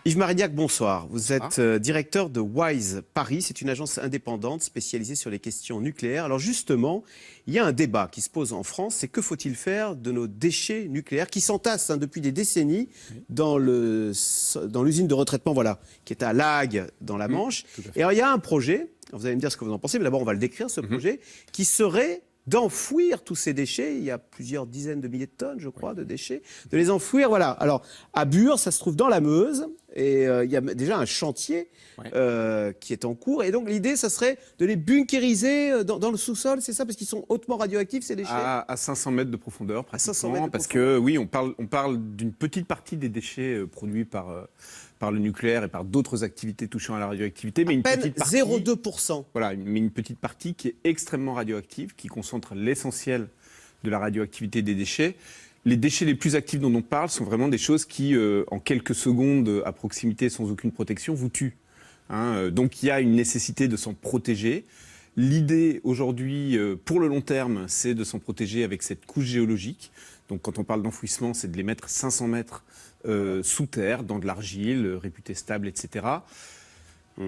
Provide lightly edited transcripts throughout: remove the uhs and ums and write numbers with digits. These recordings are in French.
Yves Marignac, bonsoir. Vous êtes directeur de WISE Paris. C'est une agence indépendante spécialisée sur les questions nucléaires. Alors justement, il y a un débat qui se pose en France. C'est que faut-il faire de nos déchets nucléaires qui s'entassent depuis des décennies dans l'usine de retraitement, voilà, qui est à Lagnes, dans la Manche. Et alors, il y a un projet, vous allez me dire ce que vous en pensez, mais d'abord on va le décrire, ce projet, qui serait d'enfouir tous ces déchets. Il y a plusieurs dizaines de milliers de tonnes, je crois, de déchets, de les enfouir. Voilà. Alors, à Bure, ça se trouve dans la Meuse, et il y a déjà un chantier qui est en cours. Et donc, l'idée, ça serait de les bunkériser dans le sous-sol, c'est ça? Parce qu'ils sont hautement radioactifs, ces déchets? À 500 mètres de profondeur, pratiquement. 500 mètres de parce profondeur. que, oui, on parle d'une petite partie des déchets produits par le nucléaire et par d'autres activités touchant à la radioactivité. Mais À une peine petite partie, 0,2%. Voilà, mais une petite partie qui est extrêmement radioactive, qui concentre l'essentiel de la radioactivité des déchets. Les déchets les plus actifs dont on parle sont vraiment des choses qui, en quelques secondes à proximité, sans aucune protection, vous tuent. Donc il y a une nécessité de s'en protéger. L'idée aujourd'hui, pour le long terme, c'est de s'en protéger avec cette couche géologique. Donc quand on parle d'enfouissement, c'est de les mettre 500 mètres sous terre, dans de l'argile, réputée stable, etc.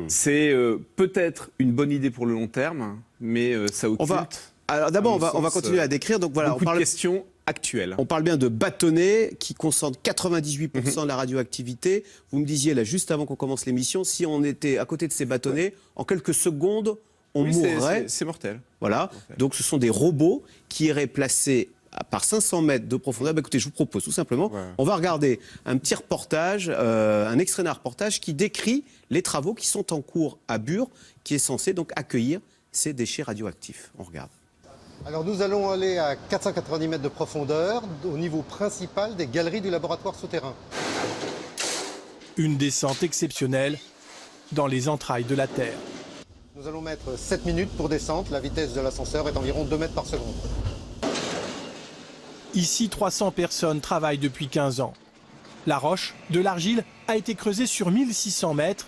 C'est peut-être une bonne idée pour le long terme, mais ça occulte. Alors d'abord, on va continuer à décrire. Donc voilà, beaucoup de questions actuelles. On parle bien de bâtonnets qui concentrent 98% de la radioactivité. Vous me disiez là juste avant qu'on commence l'émission, si on était à côté de ces bâtonnets, en quelques secondes, on mourrait. C'est mortel. Voilà. Donc ce sont des robots qui iraient placer par 500 mètres de profondeur. Écoutez, je vous propose tout simplement, on va regarder un petit reportage, un extrait d'un reportage qui décrit les travaux qui sont en cours à Bure, qui est censé donc accueillir ces déchets radioactifs. On regarde. Alors nous allons aller à 490 mètres de profondeur, au niveau principal des galeries du laboratoire souterrain. Une descente exceptionnelle dans les entrailles de la Terre. Nous allons mettre 7 minutes pour descendre. La vitesse de l'ascenseur est environ 2 mètres par seconde. Ici, 300 personnes travaillent depuis 15 ans. La roche, de l'argile, a été creusée sur 1600 mètres.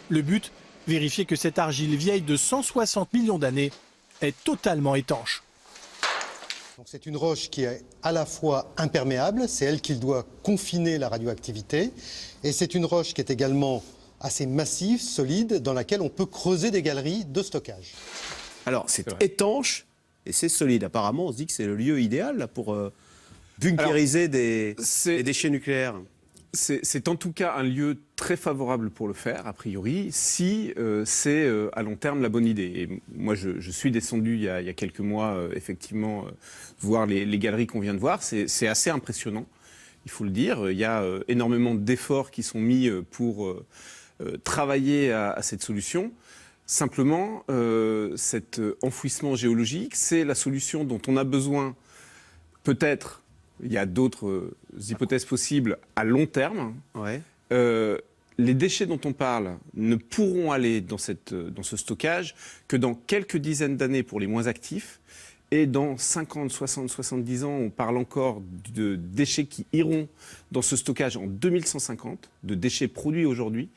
Le but, vérifier que cette argile vieille de 160 millions d'années est totalement étanche. C'est une roche qui est à la fois imperméable, c'est elle qui doit confiner la radioactivité, et c'est une roche qui est également assez massive, solide, dans laquelle on peut creuser des galeries de stockage. Alors c'est étanche et c'est solide. Apparemment, on se dit que c'est le lieu idéal là, pour bunkériser des déchets nucléaires. C'est en tout cas un lieu très favorable pour le faire, a priori, si c'est à long terme la bonne idée. Et moi, je suis descendu il y a quelques mois, effectivement, voir les galeries qu'on vient de voir. C'est assez impressionnant, il faut le dire. Il y a énormément d'efforts qui sont mis pour travailler à cette solution. Simplement, cet enfouissement géologique, c'est la solution dont on a besoin, peut-être. Il y a d'autres hypothèses possibles à long terme. Les déchets dont on parle ne pourront aller dans ce stockage que dans quelques dizaines d'années pour les moins actifs. Et dans 50, 60, 70 ans, on parle encore de déchets qui iront dans ce stockage en 2150, de déchets produits aujourd'hui.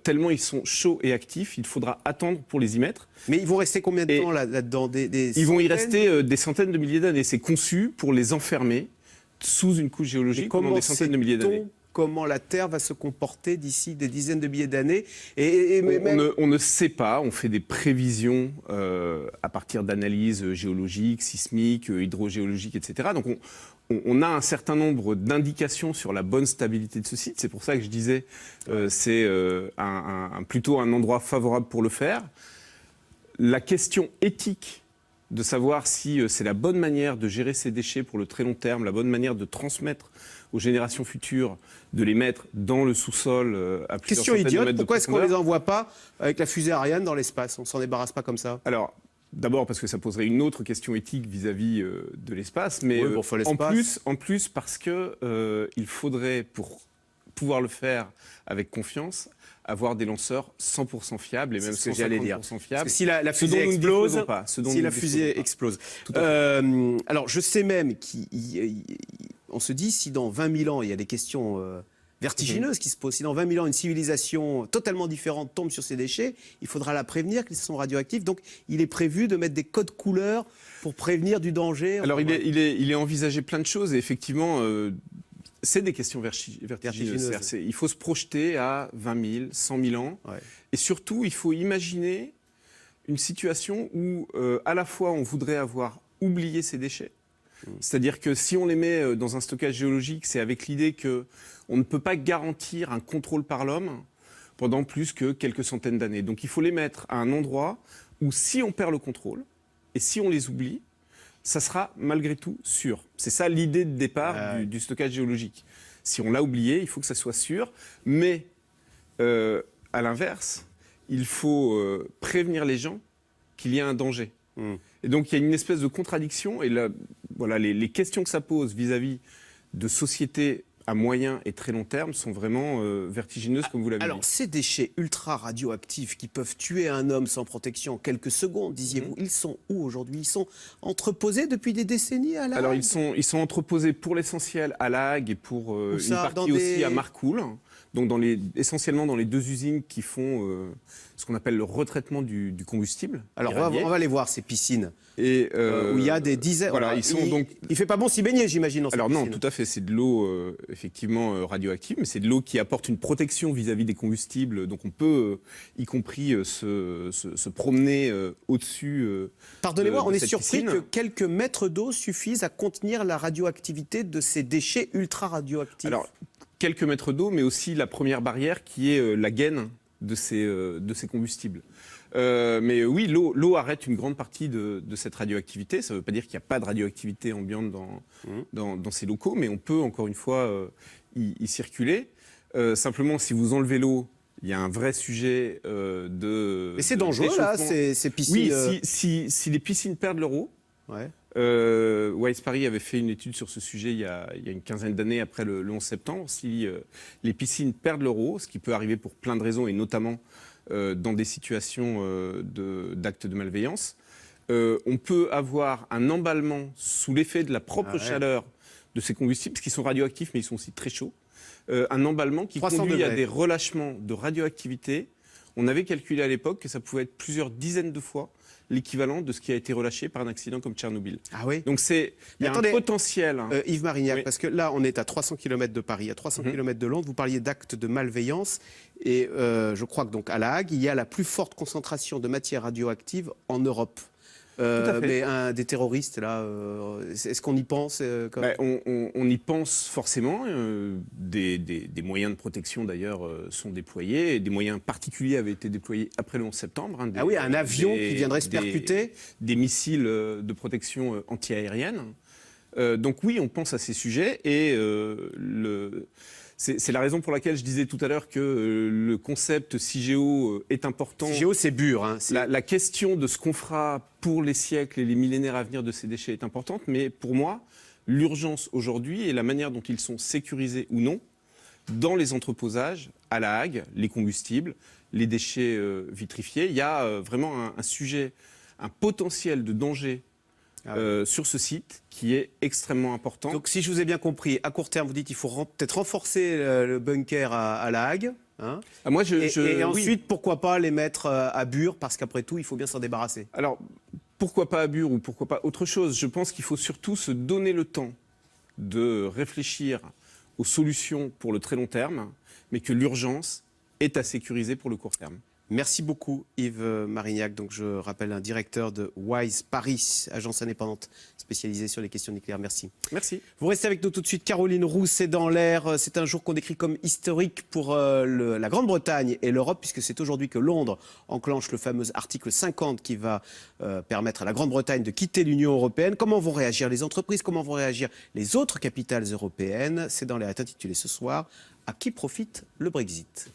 Tellement ils sont chauds et actifs, il faudra attendre pour les y mettre. Mais ils vont rester combien de temps là-dedans? Ils vont y rester des centaines de milliers d'années. C'est conçu pour les enfermer sous une couche géologique pendant des centaines de milliers d'années. Comment la Terre va se comporter d'ici des dizaines de milliers d'années? On ne sait pas, on fait des prévisions à partir d'analyses géologiques, sismiques, hydrogéologiques, etc. Donc on a un certain nombre d'indications sur la bonne stabilité de ce site. C'est pour ça que je disais c'est plutôt un endroit favorable pour le faire. La question éthique de savoir si c'est la bonne manière de gérer ces déchets pour le très long terme, la bonne manière de transmettre aux générations futures, de les mettre dans le sous-sol à plusieurs centaines de mètres de profondeur. Question idiote, pourquoi est-ce qu'on ne les envoie pas avec la fusée Ariane dans l'espace? On ne s'en débarrasse pas comme ça? Alors, d'abord parce que ça poserait une autre question éthique vis-à-vis de l'espace, mais en plus parce que il faudrait, pour pouvoir le faire avec confiance, avoir des lanceurs 100% fiables et même 150% fiables. Parce que si la fusée explose, alors je sais même qu'on se dit si dans 20 000 ans il y a des questions vertigineuses qui se posent, si dans 20 000 ans une civilisation totalement différente tombe sur ces déchets, il faudra la prévenir qu'ils sont radioactifs. Donc il est prévu de mettre des codes couleurs pour prévenir du danger. Alors il est envisagé plein de choses et effectivement C'est des questions vertigineuses. Il faut se projeter à 20 000, 100 000 ans. Ouais. Et surtout, il faut imaginer une situation où, à la fois, on voudrait avoir oublié ces déchets. C'est-à-dire que si on les met dans un stockage géologique, c'est avec l'idée qu'on ne peut pas garantir un contrôle par l'homme pendant plus que quelques centaines d'années. Donc il faut les mettre à un endroit où, si on perd le contrôle et si on les oublie, ça sera malgré tout sûr. C'est ça l'idée de départ du stockage géologique. Si on l'a oublié, il faut que ça soit sûr. Mais à l'inverse, il faut prévenir les gens qu'il y a un danger. Et donc il y a une espèce de contradiction. Et là, voilà, les questions que ça pose vis-à-vis de sociétés à moyen et très long terme sont vraiment vertigineuses, comme vous l'avez dit. Alors, ces déchets ultra radioactifs qui peuvent tuer un homme sans protection en quelques secondes, disiez-vous, ils sont où aujourd'hui? Ils sont entreposés depuis des décennies à La Hague? Alors, ils sont entreposés pour l'essentiel à La Hague et pour une partie aussi à Marcoule. Donc, essentiellement dans les deux usines qui font ce qu'on appelle le retraitement du combustible. Alors, on va les voir, ces piscines. Et où il y a des dizaines. Voilà, il fait pas bon s'y baigner, j'imagine. Alors non, tout à fait. C'est de l'eau effectivement radioactive, mais c'est de l'eau qui apporte une protection vis-à-vis des combustibles. Donc on peut, y compris, se promener au-dessus. Pardonnez-moi, on est surpris piscine. que quelques mètres d'eau suffisent à contenir la radioactivité de ces déchets ultra radioactifs. Alors quelques mètres d'eau, mais aussi la première barrière qui est la gaine de ces combustibles. Mais oui, l'eau arrête une grande partie de cette radioactivité. Ça ne veut pas dire qu'il n'y a pas de radioactivité ambiante dans ces locaux, mais on peut, encore une fois, y circuler. Simplement, si vous enlevez l'eau, il y a un vrai sujet de... Mais c'est dangereux, là, ces piscines. Oui, si les piscines perdent leur eau... Ouais. Wise Paris avait fait une étude sur ce sujet il y a une quinzaine d'années après le 11 septembre. Si les piscines perdent leur eau, ce qui peut arriver pour plein de raisons, et notamment dans des situations d'actes de malveillance, on peut avoir un emballement sous l'effet de la propre chaleur de ces combustibles, parce qu'ils sont radioactifs, mais ils sont aussi très chauds. Un emballement qui conduit à des relâchements de radioactivité. On avait calculé à l'époque que ça pouvait être plusieurs dizaines de fois l'équivalent de ce qui a été relâché par un accident comme Tchernobyl. Ah oui. Donc il y a un potentiel. Yves Marignac, Oui. parce que là, on est à 300 km de Paris, à 300 km de Londres. Vous parliez d'actes de malveillance. Et je crois que donc à La Hague, il y a la plus forte concentration de matière radioactive en Europe. Mais des terroristes, là, est-ce qu'on y pense on y pense forcément. Des moyens de protection, d'ailleurs, sont déployés. Et des moyens particuliers avaient été déployés après le 11 septembre. Ah oui, un avion qui viendrait se percuter. Des missiles de protection anti-aérienne. Donc oui, on pense à ces sujets. Et c'est la raison pour laquelle je disais tout à l'heure que le concept CIGEO est important. CIGEO, c'est BUR. Hein, la question de ce qu'on fera pour les siècles et les millénaires à venir de ces déchets est importante, mais pour moi, l'urgence aujourd'hui et la manière dont ils sont sécurisés ou non dans les entreposages, à La Hague, les combustibles, les déchets vitrifiés, il y a vraiment un sujet, un potentiel de danger sur ce site qui est extrêmement important. Donc si je vous ai bien compris, à court terme, vous dites qu'il faut peut-être renforcer le bunker à La Hague. Hein, et ensuite, pourquoi pas les mettre à Bure, parce qu'après tout, il faut bien s'en débarrasser. Alors, pourquoi pas à Bure ou pourquoi pas autre chose? Je pense qu'il faut surtout se donner le temps de réfléchir aux solutions pour le très long terme, mais que l'urgence est à sécuriser pour le court terme. Merci beaucoup Yves Marignac. Donc je rappelle un directeur de Wise Paris, agence indépendante spécialisée sur les questions nucléaires. Merci. Merci. Vous restez avec nous tout de suite. Caroline Roux, c'est dans l'air. C'est un jour qu'on décrit comme historique pour la Grande-Bretagne et l'Europe, puisque c'est aujourd'hui que Londres enclenche le fameux article 50 qui va permettre à la Grande-Bretagne de quitter l'Union européenne. Comment vont réagir les entreprises? Comment vont réagir les autres capitales européennes? C'est dans l'air, est intitulé ce soir « À qui profite le Brexit ?»